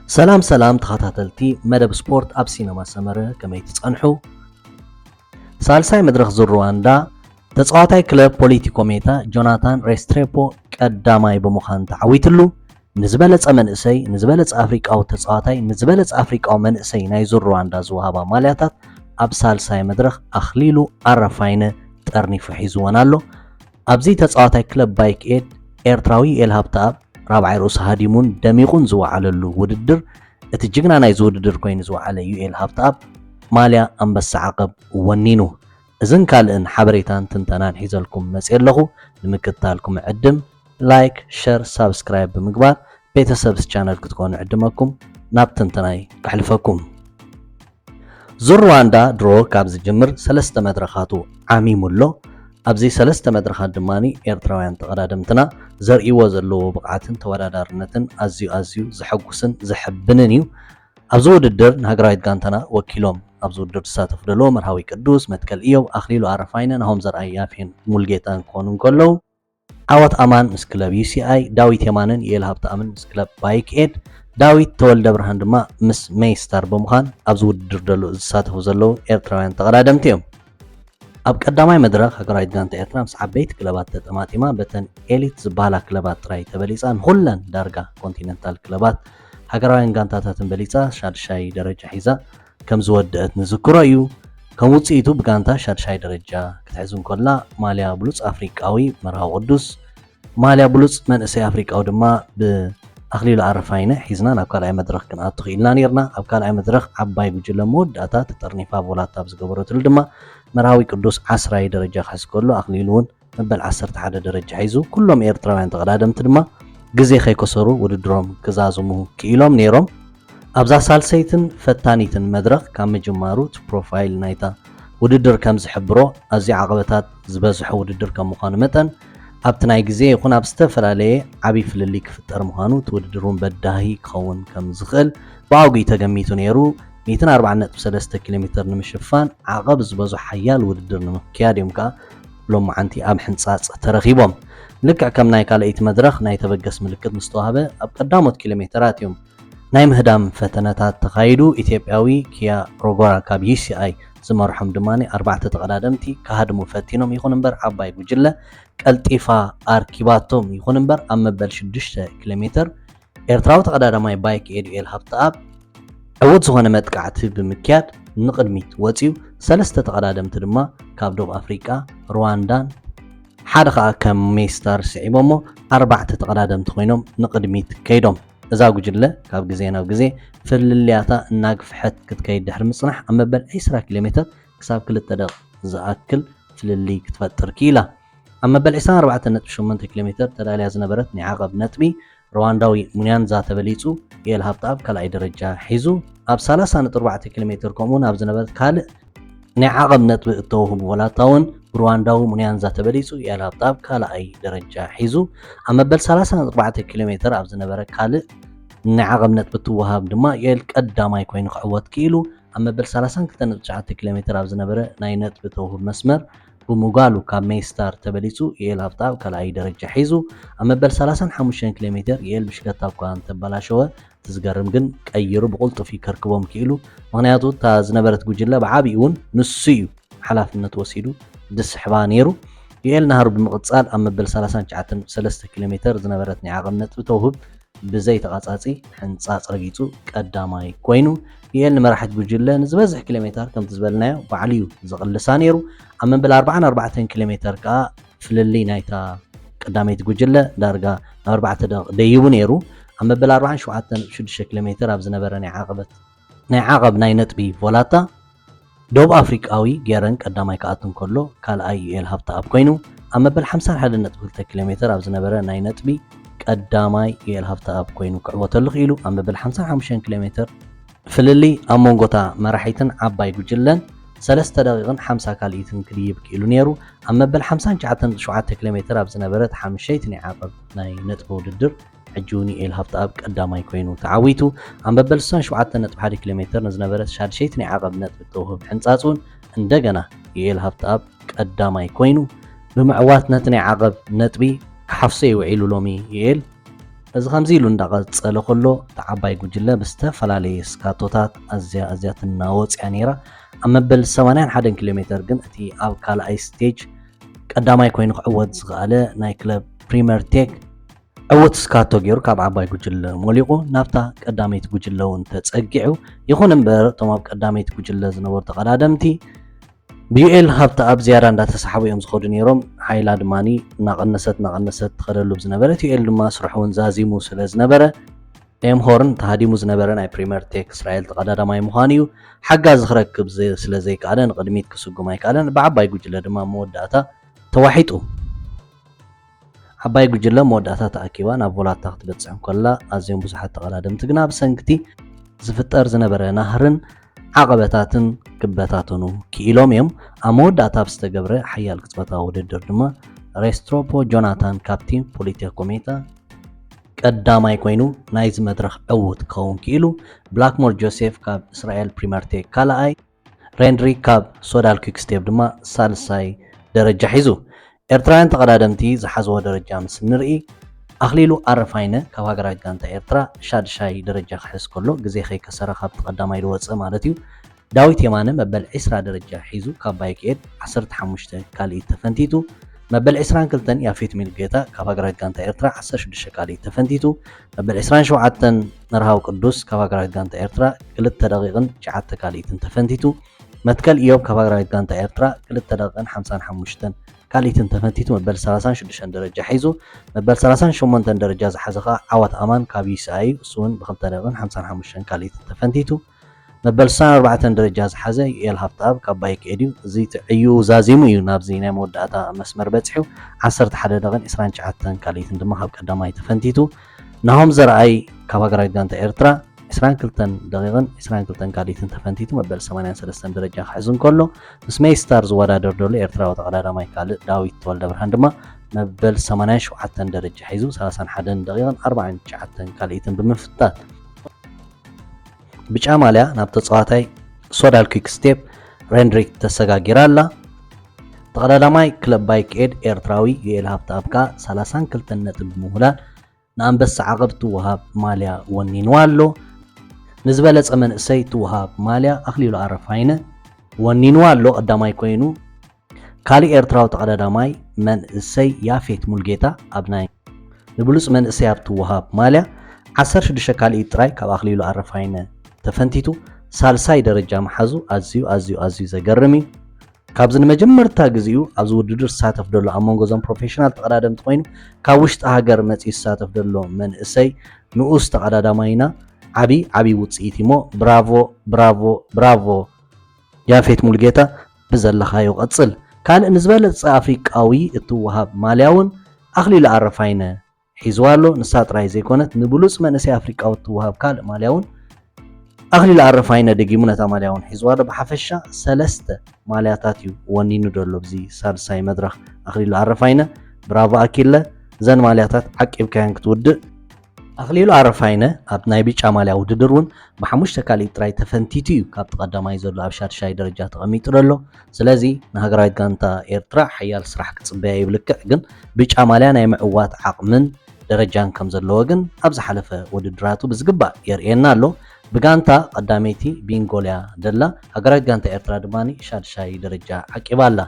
سلام سلام تخاتلتي مدب سبورت اب سينما سمره كما يتصنحو سالساي مدرخ زر رواندا تصواتاي كلب بوليتيكو ميتا جوناثان ريستريبو قداماي بمخان تعويتلو نزبلص منئسي نزبلص افريقاو تصواتاي نزبلص افريقاو منئسي ناي زر رواندا زوهابا مالياتات اب سالساي مدرخ اخليلو عرفاينه طرنيف حيزوانالو ابزي تصواتاي كلب بايك ايد ኤርትራዊ ኤልሃብተኣብ ራብዓይ ርእሱ ሃዲሙን ደሚቁን ዝወዓለሉ ውድድር እቲ ጅግና ናይ ዝውድድር ኮይኑ ዝወዓለ ዩኤል ሃብተኣብ ማልያ ኣንበሳ ዓቐብ ወኒኑ እዝን ካልእን ሓበሬታን ትንተናን ሒዘልኩም መፅእ ኣለኹ ንምክትታልኩም ዕድም ላይክ ሸር ሳብስክራይብ ብምግባር ቤተሰብስ ቻነል ክትኮኑ ዕድመኩም ናብ ትንተናይ ክሕልፈኩም ዙር ሩዋንዳ ድሮ ካብ ዝጅምር 3 መድረኻቱ ዓሚሙሎ ኣብዚ 3 መድረኻት ድማኒ ኤርትራውያን ተቐዳደምትና ዘርእይዎ ዘለዎ ብቕዓትን ተወዳዳርነትን ኣዝዩ ዘሐጉስን ዘሕብንን እዩ ኣብዚ ውድድር ንሃገራዊት ጋንታና ወኪሎም ኣብዚ ውድድር ዝሳተፉ ዘለዉ መርሃዊ ቅዱስ መትከል እዮብ ኣኽሊሉ ኣረፋይነ ናሆም ዘርኣይ ያፌን ሙልጌታን ክኾኑ እንከለዉ ዓወት ኣማን ምስ ክለብ ዩሲኣይ ዳዊት የማንን የኤል ሃብተኣምን ምስ ክለብ ባይክ ኤድ ዳዊት ተወልደ ብርሃን ድማ ምስ ሜይስታር ብምዃን ኣብዚ ውድድር ዝሳተፉ ዘለዉ ኤርትራውያን ተቐዳደምቲ እዮም ኣብ ቀዳማይ መድረኽ ሃገራዊት ጋንታ ኤርትራ ምስ ዓበይቲ ክለባት ተጠማጢማ በተን ኤሊት ዝበሃላ ክለባት ጥራይ ተበሊፃ ንኩለን ዳርጋ ኮንቲነንታል ክለባት ሃገራውያን ጋንታታትን በሊፃ ሻድሻይ ደረጃ ሒዛ ከም ዝወድአት ንዝክሮ እዩ ከም ውፅኢቱ ብጋንታ ሻድሻይ ደረጃ ክትሕዝ እንከላ ማልያ ብሉፅ ኣፍሪቃዊ መርሃዊ ቅዱስ ማልያ ብሉፅ መንእሰይ ኣፍሪቃዊ ድማ ብኣኽሊሉ ኣረፋይነ ሒዝና ናብ ካልኣይ መድረኽ ክንኣቱ ክኢልና ነርና ኣብ ካልኣይ መድረኽ ዓባይ ጉጅለ መወዳእታ ተጠርኒፋ ቦላታ ዝገበረትሉ ድማ መርሃዊ ቅዱስ 10 ደረጃ ክሕዝ ከሎ ኣኽሊሉ እውን መበል 11 ደረጃ ሒዙ ኩሎም ኤርትራውያን ተቐዳደምቲ ድማ ግዜ ከይከሰሩ ውድድሮም ክዛዝሙ ክኢሎም ነይሮም ኣብዛ ሳልሰይትን ፈታኒትን መድረኽ ካብ ምጅማሩ እቲ ፕሮፋይል ናይታ ውድድር ከም ዝሕብሮ ኣዝዩ ዓቐበታት ዝበዝሖ ውድድር ከም ምዃኑ መጠን ኣብቲ ናይ ግዜ ይኹን ኣብ ዝተፈላለየ ዓብዪ ፍልሊ ክፍጠር ምዃኑ እቲ ውድድር እውን በዳሂ ክኸውን ከም ዝኽእል ብኣውጊኡ ተገሚቱ ነይሩ 140.3 ኪሎ ሜትር ንምሽፋን ዓቐብ ዝበዝሖ ሓያል ውድድር ንምክያድ እዮም ከዓ ሎማዓንቲ ኣብ ሕንፃፅ ተረኺቦም ልክዕ ከም ናይ ካልአይቲ መድረኽ ናይ ተበገስ ምልክት ምስ ተዋህበ ኣብ ቀዳሞት ኪሎ ሜትራት እዮም ናይ ምህዳም ፈተነታት ተኻይዱ ኢትዮጵያዊ ኪያ ሮጎራ ካብ ዩሲኣይ ዝመርሖም ድማኒ 4 ተቐዳደምቲ ካሃድሙ ፈቲኖም ይኹን እምበር ዓባይ ጉጅለ ቀልጢፋ ኣርኪባቶም ይኹን እምበር ኣብ መበል 6 ኪሎ ሜትር ኤርትራዊ ተቐዳዳማይ ባይክ ኤድዩኤል ሃብተኣብ ዕውት ዝኾነ መጥቃዕቲ ብምክያድ ንቅድሚት ወፂኡ 3 ተቐዳደምቲ ድማ ካብ ደቡብ ኣፍሪቃ ሩዋንዳን ሓደ ከዓ ከም ሜይስታር ስዒቦሞ 4 ተቐዳደምቲ ኮይኖም ንቅድሚት ከይዶም እዛ ጉጅለ ካብ ግዜ ናብ ግዜ ፍልልያታ እናግፍሐት ክትከይድ ድሕሪ ምጽናሕ ኣብ መበል 20 ኪሎ ሜትር ክሳብ 2 ደቂቕ ዝኣክል ፍልሊ ክትፈጥር ክኢላ ኣብ መበል 24.8 ኪሎ ሜትር ተዳልያ ዝነበረት ናይ ዓቐብ ነጥቢ ሩዋንዳዊ ሙንያንዛ ተበሊጹ ኤል ሃብተኣብ ካልኣይ ደረጃ ሒዙ ኣብ 30.4 ኪሎ ሜትር ከምኡውን ኣብ ዝነበረት ካልእ ናይ ዓቐብ ነጥቢ እተውህቡ ወላታ እውን ሩዋንዳዊ ሙንያንዛ ተበሊጹ ኤል ሃብተኣብ ካልኣይ ደረጃ ሒዙ ኣብ መበል 30.4 ኪሎ ሜትር ኣብ ዝነበረ ካልእ ናይ ዓቐብ ነጥቢ እትወሃብ ድማ ኤል ቀዳማይ ኮይኑ ክዕወት ክኢሉ ኣብ መበል 32.9 ኪሎ ሜትር ኣብ ዝነበረ ናይ ነጥቢ ተውህብ መስመር ብምጓሉ ካብ ሜይስታር ተበሊጹ ኤል ሃብተኣብ ካልኣይ ደረጃ ሒዙ ኣብ መበል 35 ኪሎ ሜትር ኤል ብሽከታ እኳ እንተበላሸወ ትዝገርም ግን ቀይሩ ብቁልጡፍ ከርክቦም ክኢሉ ምክንያቱ እታ ዝነበረት ጉጅለ ብዓብዪ እውን ንሱ እዩ ሓላፍነት ወሲዱ ድስሕባ ነይሩ ኤል ናሃሩ ብምቕፃል ኣብ መበል 39.3 ኪሎ ሜትር ዝነበረት ናይ ዓቐብ ነጥቢ ተውህብ ብዘይ ተቓፃፂ ሕንፃፅ ረጊፁ ቀዳማይ ኮይኑ ኤል ንመራሕት ጉጅለ ንዝበዝሕ ኪሎ ሜትር ከምቲ ዝበልናዮ ባዕልዩ ዘቕልሳ ነይሩ ኣብ መበል 44 ኪሎ ሜትር ከዓ ፍልሊ ናይታ ቀዳመይቲ ጉጅለ ዳርጋ ናብ 4 ደቂቕ ደይቡ ነይሩ ኣብ መበል 47.6 ኪሎ ሜትር ኣብ ዝነበረ ናይ ዓቐብ ናይ ነጥቢ ቮላታ ደቡብ ኣፍሪቃዊ ጌረን ቀዳማይ ከኣቱ እንከሎ ካልኣይ ዩኤል ሃብተኣብ ኮይኑ ኣብ መበል 51.2 ኪሎ ሜትር ኣብ ዝነበረ ናይ ነጥቢ ቀዳማይ ዩኤል ሃብተኣብ ኮይኑ ክዕወተሉ ክኢሉ ኣብ መበል 55 ኪሎ ሜትር ፍልሊ ኣብ መንጎታ መራሒትን ዓባይ ጉጅለን 3 ደቂቕን 50 ካልኢትን ክድይብ ክኢሉ ነይሩ ኣብ መበል 59.7 ኪሎ ሜትር ኣብ ዝነበረት ሓሙሽተይቲ ናይ ዓቐብ ናይ ነጥቢ ውድድር ሕጂ እውን ኤል ሃብተኣብ ቀዳማይ ኮይኑ ተዓዊቱ ኣብ መበል 67.1 ኪሎ ሜትር ንዝነበረት ሻድሸይቲ ናይ ዓቐብ ነጥቢ ተውህብ ሕንፃፅ እውን እንደገና ኤል ሃብተኣብ ቀዳማይ ኮይኑ ብምዕዋት ነቲ ናይ ዓቐብ ነጥቢ ክሓፍሶ ይውዒሉ ሎሚ ኤል እዚ ከምዚ ኢሉ እንዳቀፀለ ከሎ ተዓባይ ጉጅለ ብዝተፈላለየ ስካቶታት ኣዝያ ትናወፅያ ነይራ ኣብ መበል 81 ኪሎ ሜትር ግን እቲ ኣብ ካልኣይ ስቴጅ ቀዳማይ ኮይኑ ክዕወት ዝኽኣለ ናይ ክለብ ፕሪምየር ቴክ ዕውት ስካቶ ገይሩ ካብ ዓባይ ጉጅለ ሞሊቑ ናብታ ቀዳመይቲ ጉጅለ እውን ተፀጊዑ ይኹን እምበር እቶም ኣብ ቀዳመይቲ ጉጅለ ዝነበሩ ተቐዳደምቲ ብዩኤል ሃብቲ ኣብ ዝያዳ እንዳተሰሓቡ እዮም ዝኸዱ ነይሮም ሓይላ ድማኒ እናቐነሰት ትኸደሉ ዝነበረት ዩኤል ድማ ስርሑ እውን ዛዚሙ ስለ ዝነበረ ኤምሆርን ተሃዲሙ ዝነበረ ናይ ፕሪምየር ቴክ እስራኤል ተቐዳዳማይ ምዃኑ እዩ ሓጋዝ ዝኽረክብ ስለ ዘይከኣለ ንቅድሚት ክስጉም ኣይከኣለን ብዓባይ ጉጅለ ድማ መወዳእታ ተዋሒጡ ዓባይ ጉጅለ መወዳእታ ተኣኪባ ናብ ቮላታ ክትበፅሕ ከላ ኣዝዮም ብዙሓት ተቐዳደምቲ ግና ብሰንኪቲ ዝፍጠር ዝነበረ ናህርን ዓቐበታትን ክበታተኑ ክኢሎም እዮም ኣብ መወዳእታ ብዝተገብረ ሓያል ቅፅበታዊ ውድድር ድማ ሬስትሮፖ ጆናታን ካብቲ ፖሊቴኮ ሜታ ቀዳማይ ኮይኑ ናይዚ መድረኽ ዕውት ክኸውን ክኢሉ ብላክሞር ጆሴፍ ካብ እስራኤል ፕሪምየር ቴክ ካልኣይ ሬንድሪ ካብ ሶዳል ኩክስቴፕ ድማ ሳልሳይ ደረጃ ሒዙ ኤርትራውያን ተቐዳደምቲ ዝሓዝዎ ደረጃ ምስ ንርኢ ኣኽሊሉ ኣረፋይነ ካብ ሃገራት ጋንታ ኤርትራ ሻድሻይ ደረጃ ክሕዝ ከሎ ግዜ ከይከሰረ ካብ ተቐዳማይ ዝወፅእ ማለት እዩ ዳዊት የማነ መበል 20 ደረጃ ሒዙ ካብ ባይክኤድ 15 ካልኢት ተፈንቲቱ መበል 22 ያፌት ሚልጌታ ካብ ሃገራት ጋንታ ኤርትራ 16 ካልኢት ተፈንቲቱ መበል 27 መርሃው ቅዱስ ካብ ሃገራት ጋንታ ኤርትራ 2 ደቂቕን 9 ካልኢትን ተፈንቲቱ መትከል ኢዮብ ካብ ሃገራት ጋንታ ኤርትራ 2 ደቂቕን 55 ካልኢትን ተፈንቲቱ መበል 36 ደረጃ ሒዙ መበል 38 ደረጃ ዝሓዘኻ ዓወት ኣማን ካብ ዩስኣይ እሱውን ብ2 ደቂቕን 55 ካልኢትን ተፈንቲቱ መበል 64 ደረጃ ዝሓዘ ዩኤል ሃብታብ ካብ ባይክኤድ እዩ እዚ ትዕዩ ዛዚሙ እዩ ናብዚ ናይ መወዳእታ መስመር በፂሑ 11 ደቂቕን 29 ካልኢትን ድማ ካብ ቀዳማይ ተፈንቲቱ ናሆም ዘርኣይ ካብ ሃገራት ጋንታ ኤርትራ 22 ደቂቕን 22 ካልኢትን ተፈንቲቱ መበል 83 ደረጃ ክሕዝ እንከሎ ምስ ሜይስታር ዝወዳደር ዘሎ ኤርትራዊ ተቐዳዳማይ ካልእ ዳዊት ተወልደ ብርሃን ድማ መበል 87 ደረጃ ሒዙ 31 ደቂቕን 49 ካልኢትን ብምፍታት ብጫ ማልያ ናብ ተፃዋታይ ሶዳል ኩክስቴፕ ሬንድሪክ ተሰጋጊራ ኣላ ተቐዳዳማይ ክለብ ባይክኤድ ኤርትራዊ ዩኤል ሃብታብካ 32 ነጥብ ብምውላድ ንኣንበሳ ዓቐብ ትወሃብ ማልያ ወኒንዋ ኣሎ ንዝበለፀ መንእሰይ ትወሃብ ማልያ ኣኽሊሉ ኣረፋይነ ወኒንዋ ኣሎ ቀዳማይ ኮይኑ ካልእ ኤርትራዊ ተቐዳዳማይ መንእሰይ ያፌት ሙልጌታ ኣብ ናይ ንብሉፅ መንእሰይ ኣብ ትወሃብ ማልያ 16 ካልኢት ጥራይ ካብ ኣኽሊሉ ኣረፋይነ ተፈንቲቱ ሳልሳይ ደረጃ መሓዙ ኣዝዩ ዘገርም እዩ ካብዚ ንመጀመርታ ግዚኡ ኣብዚ ውድድር ዝሳተፍ ደሎ ኣብ መንጎ ዞም ፕሮፌሽናል ተቐዳደምቲ ኮይኑ ካብ ውሽጢ ሃገር መፂኡ ዝሳተፍ ደሎ መንእሰይ ንኡስ ተቐዳዳማይና ዓብይ ውፅኢት እሞ ብራቮ ያፌት ሙልጌታ ብዘለኻዮ ቀፅል ካልእ ንዝበለፀ ኣፍሪቃዊ እትወሃብ ማልያ እውን ኣኽሊሉ ኣረፋይነ ሒዝዋ ኣሎ ንሳ ጥራይ ዘይኮነት ንብሉፅ መንእሰይ ኣፍሪቃዊ እትወሃብ ካልእ ማልያ እውን ኣኽሊሉ ኣረፋይነ ደጊሙ ነታ ማልያ እውን ሒዝዋ ኣሎ ብሓፈሻ 3 ማልያታት እዩ ወኒኑ ደሎ ብዚ ሳልሳይ መድረኽ ኣኽሊሉ ኣረፋይነ ብራቮ ኣኪለ ዘን ማልያታት ዓቂብካያን ክትውድእ ኣኽሊሉ ኣረፋይነ ኣብ ናይ ቢጫ ማልያ ውድድር እውን ብ5 ካልኢት ጥራይ ተፈንቲቱ እዩ ካብ ተቐዳማይ ዘሎ ኣብ ሻድሻይ ደረጃ ተቐሚጡ ደሎ ስለዚ ንሃገራዊት ጋንታ ኤርትራ ሓያል ስራሕ ክፅበያ ይብልክዕ ግን ቢጫ ማልያ ናይ ምዕዋት ዓቕምን ደረጃን ከም ዘለዎ ግን ኣብ ዝሓለፈ ውድድራቱ ብዝግባእ የርእየና ኣሎ ብጋንታ ቀዳመይቲ ቢንጎልያ ደላ ሃገራዊት ጋንታ ኤርትራ ድማኒ ሻድሻይ ደረጃ ዓቂባ ኣላ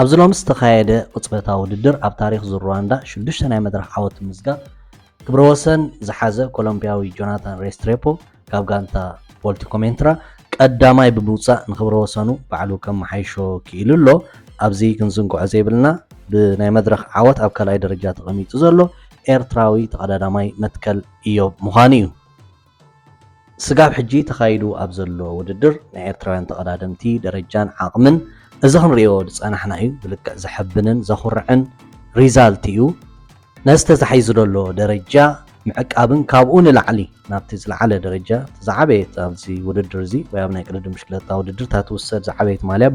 ኣብዚ ሎሚ ዝተኻየደ ቅፅበታዊ ውድድር ኣብ ታሪክ ዙር ሩዋንዳ 6 ናይ መድረኽ ዓወት ምዝጋብ ክብረ ወሰን ዝሓዘ ኮሎምቢያዊ ጆናታን ሬስትሬፖ ካብ ጋንታ ፖሊቴኮ ሜትራ ቀዳማይ ብምውፃእ ንክብረ ወሰኑ ባዕሉ ከም መሓይሾ ክኢሉ ኣሎ ኣብዚ ክንዝንጉዖ ዘይብልና ብናይ መድረኽ ዓወት ኣብ ካልኣይ ደረጃ ተቐሚጡ ዘሎ ኤርትራዊ ተቐዳዳማይ መትከል ኢዮብ ምዃኑ እዩ ስጋብ ሕጂ ተኻይዱ ኣብ ዘሎ ውድድር ናይ ኤርትራውያን ተቐዳደምቲ ደረጃን ዓቕምን እዚ ክንሪኦ ዝፀናሕና እዩ ብልክዕ ዘሕብንን ዘኹርዕን ሪዛልት እዩ ነስተ ዝሓይዙ ደሎ ደረጃ ምዕቃብን ካብኡ ንላዕሊ ናብቲ ዝለዓለ ደረጃ ዝዓበየት ኣብዚ ውድድር እዚ ወይ ኣብ ናይ ቅልድም ብሽክሌታ ውድድር ትውሰድ ዝዓበየት ማልያ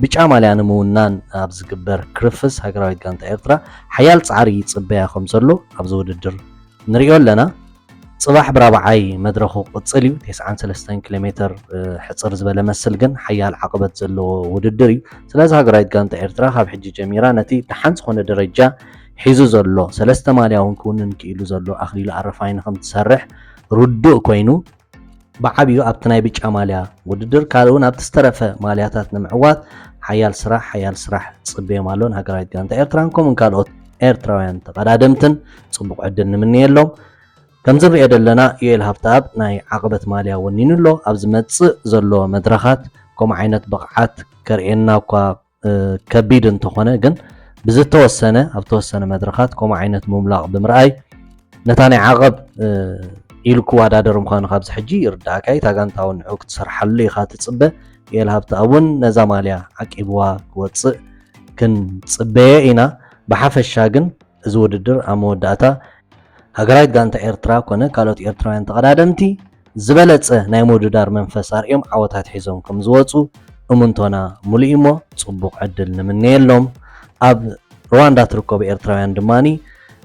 ቢጫ ማልያ ንምውናን ኣብ ዝግበር ክርፍስ ሃገራዊት ጋንታ ኤርትራ ሓያል ፃዕሪ ይፅበያ ከም ዘሎ ኣብዚ ውድድር ንሪኦ ኣለና ጽባሕ ብራብዓይ መድረኹ ቅፅል እዩ 93 ኪሎ ሜትር ሕፅር ዝበለ መስል ግን ሓያል ዓቕበት ዘለዎ ውድድር እዩ ስለዚ ሃገራዊት ጋንታ ኤርትራ ካብ ሕጂ ጀሚራ ነቲ ድሓን ዝኾነ ደረጃ ሒዙ ዘሎ ሰለስተ ማልያ እውን ክውንን ክኢሉ ዘሎ ኣኽሊሉ ኣረፋይነ ከም ትሰርሕ ርዱእ ኮይኑ ብዓብዩ ኣብቲ ናይ ብጫ ማልያ ውድድር ካልእ እውን ኣብቲ ዝተረፈ ማልያታት ንምዕዋት ሓያል ስራሕ ፅበዮም ኣሎ ንሃገራዊት ጋንታ ኤርትራን ከምኡን ካልኦት ኤርትራውያን ተቐዳደምትን ፅቡቅ ዕድል ንምንየሎም ከም ዝሪኦ ዘለና ዩኤል ሃብተኣብ ናይ ዓቕበት ማልያ ወኒኑ ኣሎ ኣብ ዝመፅእ ዘሎ መድረኻት ከምኡ ዓይነት ብቕዓት ከርእየና እኳ ከቢድ እንተኾነ ግን ብዝተወሰነ ኣብ ተወሰነ መድረኻት ከምኡ ዓይነት ምምላቕ ብምርኣይ ነታ ናይ ዓቐብ ኢሉ ክወዳደር ምዃኑ ካብዚ ሕጂ ይርዳእካ እታ ጋንታ እውን ንዑ ክትሰርሓሉ ኢኻ ትፅበ ዩኤል ሃብተኣብ እውን ነዛ ማልያ ዓቂብዋ ክወፅእ ክንፅበየ ኢና ብሓፈሻ ግን እዚ ውድድር ኣብ መወዳእታ ሃገራዊት ጋንታ ኤርትራ ኮነ ካልኦት ኤርትራውያን ተቐዳደምቲ ዝበለፀ ናይ ምውድዳር መንፈስ ኣርዮም ዓወታት ሒዞም ከም ዝወፁ እሙንቶና ሙሉእ እሞ ፅቡቕ ዕድል ንምንየሎም ኣብ ሩዋንዳ ትርከቡ ኤርትራውያን ድማኒ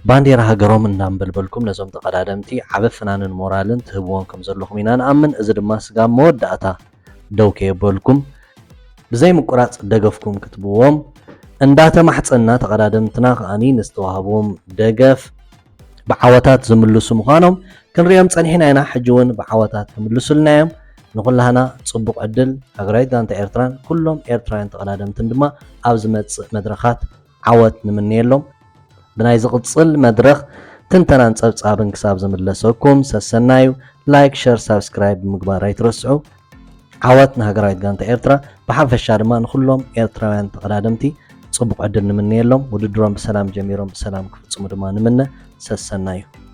ባንዴራ ሃገሮም እንዳንበልበልኩም ነዞም ተቐዳደምቲ ዓበ ፍናንን ሞራልን ትህብዎም ከም ዘለኹም ኢና ንኣምን እዚ ድማ ስጋብ መወዳእታ ደው ከየበልኩም ብዘይ ምቁራፅ ደገፍኩም ክትብዎም እንዳተማሕፀና ተቐዳደምትና ከኣኒ ንዝተዋህቦም ደገፍ ብዓወታት ዝምልሱ ምዃኖም ክንሪኦም ፀኒሕና ኢና ሕጂ እውን ብዓወታት ክምልሱልናዮም ንኩላህና ፅቡቕ ዕድል ሃገራዊት ጋንታ ኤርትራን ኩሎም ኤርትራውያን ተቐዳደምትን ድማ ኣብ ዝመፅእ መድረኻት ዓወት ንምንየሎም ብናይ ዝቕፅል መድረኽ ትንተናን ፀብፃብን ክሳብ ዝምለሰኩም ሰሰናዩ ላይክ ሸር ሳብስክራይብ ብምግባር ኣይትረስዑ ዓወት ንሃገራዊት ጋንታ ኤርትራ ብሓፈሻ ድማ ንኩሎም ኤርትራውያን ተቐዳደምቲ ፅቡቕ ዕድል ንምንየሎም ውድድሮም ብሰላም ጀሚሮም ብሰላም ክፍፅሙ ድማ ንምነ ሰሰናዩ